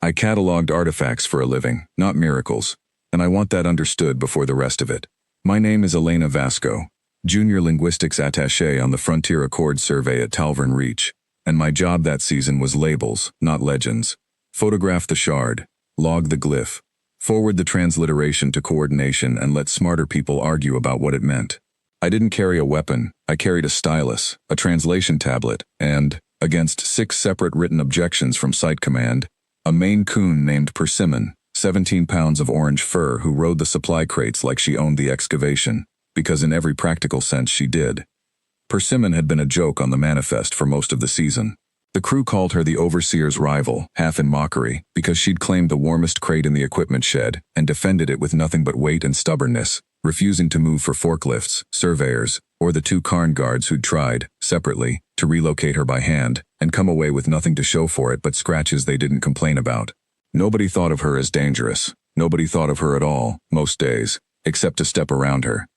I catalogued artifacts for a living, not miracles, and I want that understood before the rest of it. My name is Elena Vasco, Junior Linguistics Attaché on the Frontier Accord Survey at Talvern Reach, and my job that season was labels, not legends. Photograph the shard, log the glyph, forward the transliteration to coordination, and let smarter people argue about what it meant. I didn't carry a weapon, I carried a stylus, a translation tablet, and, against 6 separate written objections from Site Command, a Maine Coon named Persimmon, 17 pounds of orange fur, who rode the supply crates like she owned the excavation, because in every practical sense she did. Persimmon had been a joke on the manifest for most of the season. The crew called her the overseer's rival, half in mockery, because she'd claimed the warmest crate in the equipment shed and defended it with nothing but weight and stubbornness, refusing to move for forklifts, surveyors, or the 2 Cairn guards who'd tried, separately, to relocate her by hand, and come away with nothing to show for it but scratches they didn't complain about. Nobody thought of her as dangerous. Nobody thought of her at all, most days, except to step around her.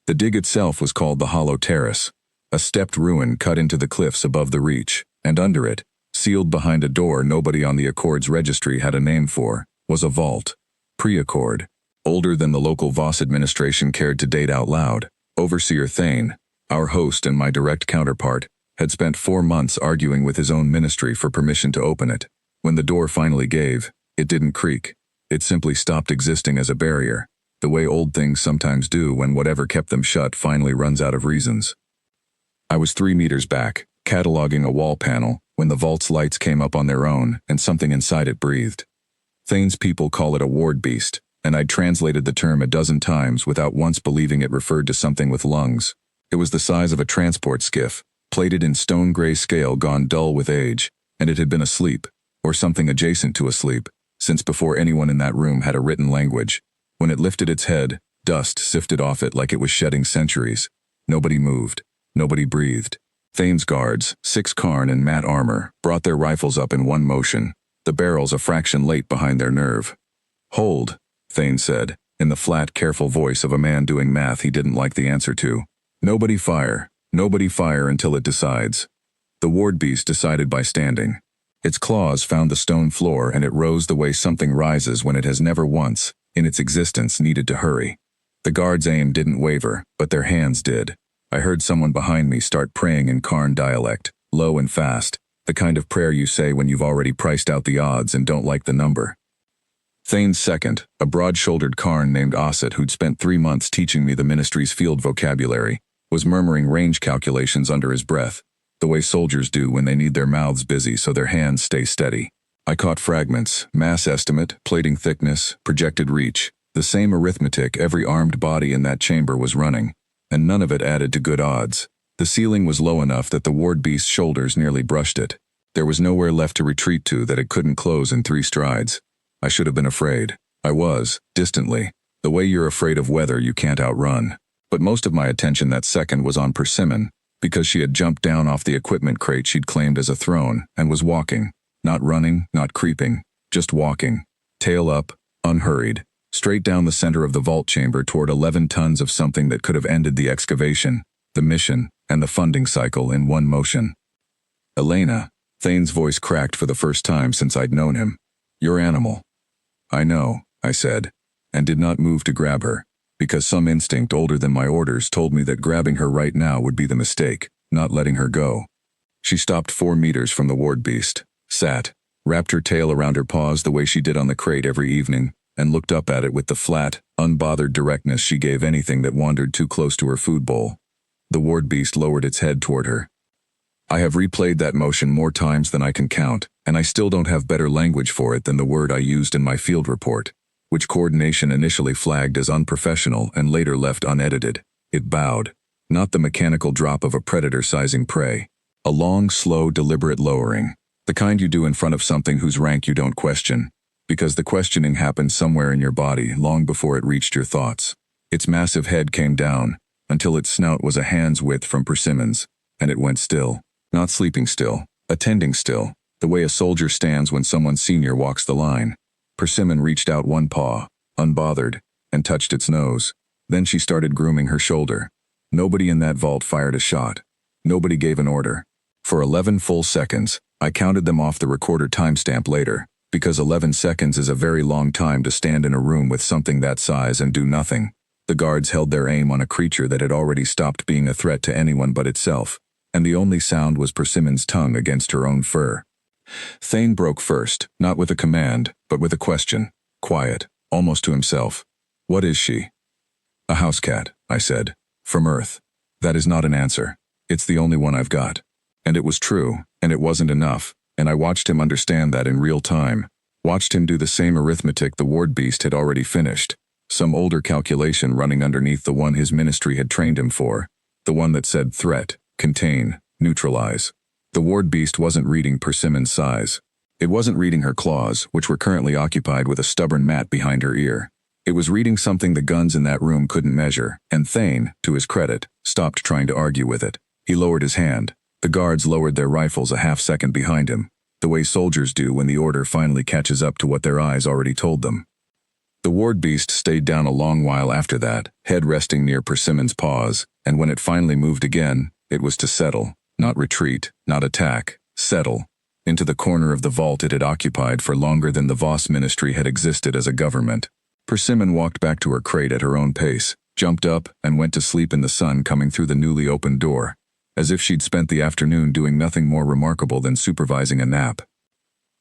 The dig itself was called the Hollow Terrace, a stepped ruin cut into the cliffs above the reach, and under it, sealed behind a door nobody on the Accord's registry had a name for, was a vault. Pre-Accord. Older than the local Voss administration cared to date out loud, Overseer Thane, our host and my direct counterpart, had spent 4 months arguing with his own ministry for permission to open it. When the door finally gave, it didn't creak. It simply stopped existing as a barrier, the way old things sometimes do when whatever kept them shut finally runs out of reasons. I was 3 meters back, cataloging a wall panel, when the vault's lights came up on their own and something inside it breathed. Thane's people call it a ward beast, and I'd translated the term a dozen times without once believing it referred to something with lungs. It was the size of a transport skiff, plated in stone gray scale gone dull with age, and it had been asleep, or something adjacent to asleep, since before anyone in that room had a written language. When it lifted its head, dust sifted off it like it was shedding centuries. Nobody moved. Nobody breathed. Thane's guards, 6 Cairn in matte armor, brought their rifles up in one motion, the barrels a fraction late behind their nerve. "Hold," Thane said, in the flat, careful voice of a man doing math he didn't like the answer to. "Nobody fire. Nobody fire until it decides." The ward beast decided by standing. Its claws found the stone floor, and it rose the way something rises when it has never once, in its existence, needed to hurry. The guard's aim didn't waver, but their hands did. I heard someone behind me start praying in Cairn dialect, low and fast, the kind of prayer you say when you've already priced out the odds and don't like the number. Thane's second, a broad-shouldered Cairn named Osset, who'd spent 3 months teaching me the ministry's field vocabulary, was murmuring range calculations under his breath, the way soldiers do when they need their mouths busy so their hands stay steady. I caught fragments, mass estimate, plating thickness, projected reach, the same arithmetic every armed body in that chamber was running, and none of it added to good odds. The ceiling was low enough that the ward beast's shoulders nearly brushed it. There was nowhere left to retreat to that it couldn't close in 3 strides. I should have been afraid. I was, distantly, the way you're afraid of weather you can't outrun. But most of my attention that second was on Persimmon, because she had jumped down off the equipment crate she'd claimed as a throne, and was walking. Not running, not creeping, just walking. Tail up, unhurried, straight down the center of the vault chamber toward 11 tons of something that could have ended the excavation, the mission, and the funding cycle in one motion. "Elena," Thane's voice cracked for the first time since I'd known him. "Your animal." "I know," I said, and did not move to grab her, because some instinct older than my orders told me that grabbing her right now would be the mistake, not letting her go. She stopped 4 meters from the ward beast, sat, wrapped her tail around her paws the way she did on the crate every evening, and looked up at it with the flat, unbothered directness she gave anything that wandered too close to her food bowl. The ward beast lowered its head toward her. I have replayed that motion more times than I can count, and I still don't have better language for it than the word I used in my field report, which coordination initially flagged as unprofessional and later left unedited. It bowed, not the mechanical drop of a predator sizing prey. A long, slow, deliberate lowering, the kind you do in front of something whose rank you don't question, because the questioning happened somewhere in your body long before it reached your thoughts. Its massive head came down, until its snout was a hand's width from Persimmon's, and it went still. Not sleeping still, attending still, the way a soldier stands when someone senior walks the line. Persimmon reached out one paw, unbothered, and touched its nose. Then she started grooming her shoulder. Nobody in that vault fired a shot. Nobody gave an order. For 11 full seconds, I counted them off the recorder timestamp later, Because 11 seconds is a very long time to stand in a room with something that size and do nothing. The guards held their aim on a creature that had already stopped being a threat to anyone but itself, and the only sound was Persimmon's tongue against her own fur. Thane broke first, not with a command, but with a question. Quiet, almost to himself. What is she? A housecat, I said. From Earth. That is not an answer. It's the only one I've got. And it was true, and it wasn't enough, and I watched him understand that in real time. Watched him do the same arithmetic the ward beast had already finished. Some older calculation running underneath the one his ministry had trained him for. The one that said threat, contain, neutralize. The ward beast wasn't reading Persimmon's size. It wasn't reading her claws, which were currently occupied with a stubborn mat behind her ear. It was reading something the guns in that room couldn't measure, and Thane, to his credit, stopped trying to argue with it. He lowered his hand. The guards lowered their rifles a half-second behind him, the way soldiers do when the order finally catches up to what their eyes already told them. The ward beast stayed down a long while after that, head resting near Persimmon's paws, and when it finally moved again, it was to settle, not retreat, not attack, settle, into the corner of the vault it had occupied for longer than the Voss ministry had existed as a government. Persimmon walked back to her crate at her own pace, jumped up, and went to sleep in the sun coming through the newly opened door, as if she'd spent the afternoon doing nothing more remarkable than supervising a nap.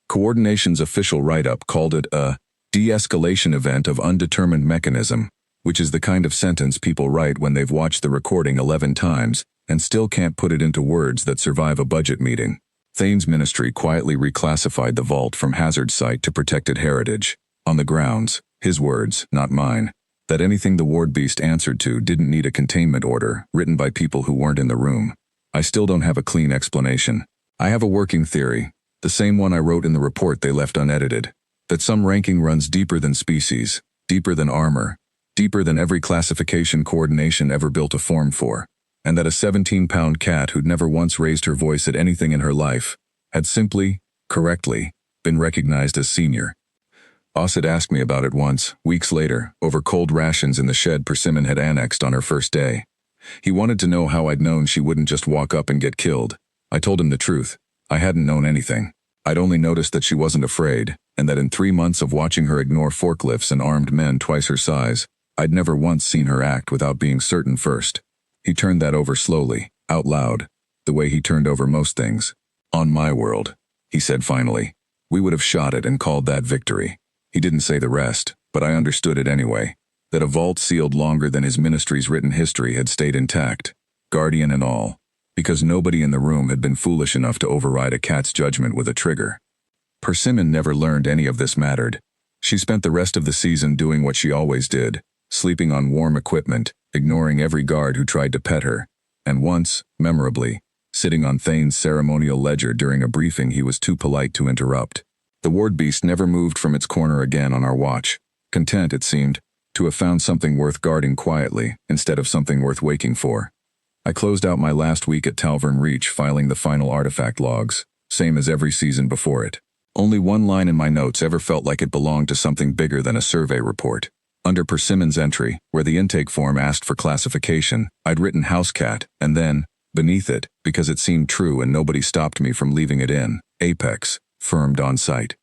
Coordination's official write-up called it a de-escalation event of undetermined mechanism, which is the kind of sentence people write when they've watched the recording 11 times and still can't put it into words that survive a budget meeting. Thane's ministry quietly reclassified the vault from hazard site to protected heritage, on the grounds, his words, not mine, that anything the ward beast answered to didn't need a containment order written by people who weren't in the room. I still don't have a clean explanation. I have a working theory, the same one I wrote in the report they left unedited, that some ranking runs deeper than species, deeper than armor, deeper than every classification coordination ever built a form for, and that a 17-pound cat who'd never once raised her voice at anything in her life had simply, correctly, been recognized as senior. Oss had asked me about it once, weeks later, over cold rations in the shed Persimmon had annexed on her first day. He wanted to know how I'd known she wouldn't just walk up and get killed. I told him the truth. I hadn't known anything. I'd only noticed that she wasn't afraid, and that in 3 months of watching her ignore forklifts and armed men twice her size, I'd never once seen her act without being certain first. He turned that over slowly, out loud, the way he turned over most things. On my world, he said finally, we would have shot it and called that victory. He didn't say the rest, but I understood it anyway, that a vault sealed longer than his ministry's written history had stayed intact, guardian and all, because nobody in the room had been foolish enough to override a cat's judgment with a trigger. Persimmon never learned any of this mattered. She spent the rest of the season doing what she always did, sleeping on warm equipment, ignoring every guard who tried to pet her, and once, memorably, sitting on Thane's ceremonial ledger during a briefing he was too polite to interrupt. The ward beast never moved from its corner again on our watch, content, it seemed, to have found something worth guarding quietly instead of something worth waking for. I closed out my last week at Talvern Reach filing the final artifact logs, same as every season before it. Only one line in my notes ever felt like it belonged to something bigger than a survey report. Under Persimmon's entry, where the intake form asked for classification, I'd written housecat, and then, beneath it, because it seemed true and nobody stopped me from leaving it in, apex, firmed on sight.